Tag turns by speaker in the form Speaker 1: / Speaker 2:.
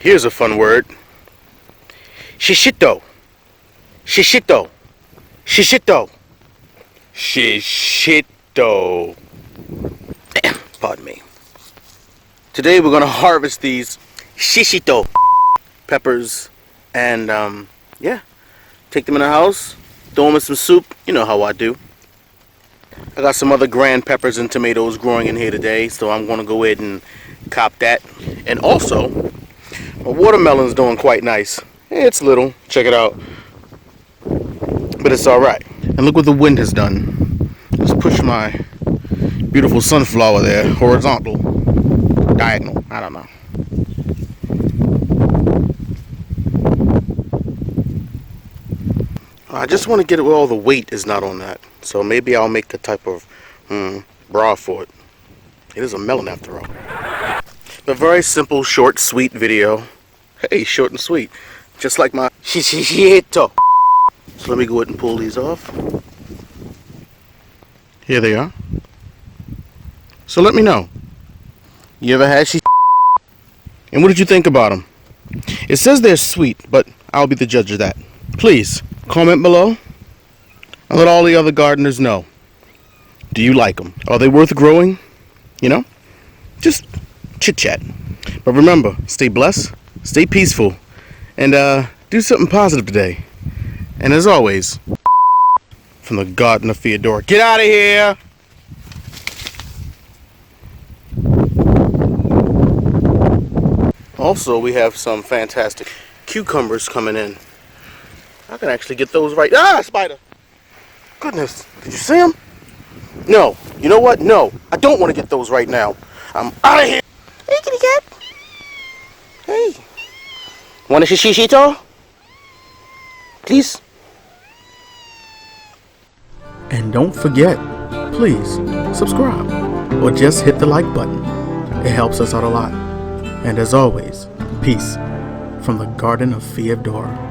Speaker 1: Here's a fun word. SHISHITO. SHISHITO. SHISHITO. SHISHITO. Pardon me. Today we're gonna harvest these SHISHITO peppers and yeah, take them in the house, throw them in some soup. You know how I do. I got some other grand peppers and tomatoes growing in here today, so I'm gonna go ahead and cop that. And also, my watermelon's doing quite nice. It's little, check it out, but it's alright. And look what the wind has done. Let's push my beautiful sunflower there, horizontal, diagonal, I don't know. I just want to get it where all the weight is not on that. So maybe I'll make a type of bra for it. It is a melon after all. A very simple, short, sweet video. Hey, short and sweet. Just like my SHISHITO. So let me go ahead and pull these off. Here they are. So let me know. You ever had SHISHITO? And what did you think about them? It says they're sweet, but I'll be the judge of that. Please, comment below and let all the other gardeners know. Do you like them? Are they worth growing? You know? Just chit-chat. But remember, stay blessed, stay peaceful, and do something positive today. And as always, from the Garden of Feodora, get out of here! Also, we have some fantastic cucumbers coming in. I can actually get those right. Ah, spider! Goodness, did you see them? No, you know what? No, I don't want to get those right now. I'm out of here. Hey, kitty cat. Hey. Want a SHISHITO? Please? And don't forget, please subscribe or just hit the like button. It helps us out a lot. And as always, peace from the Garden of Feodora.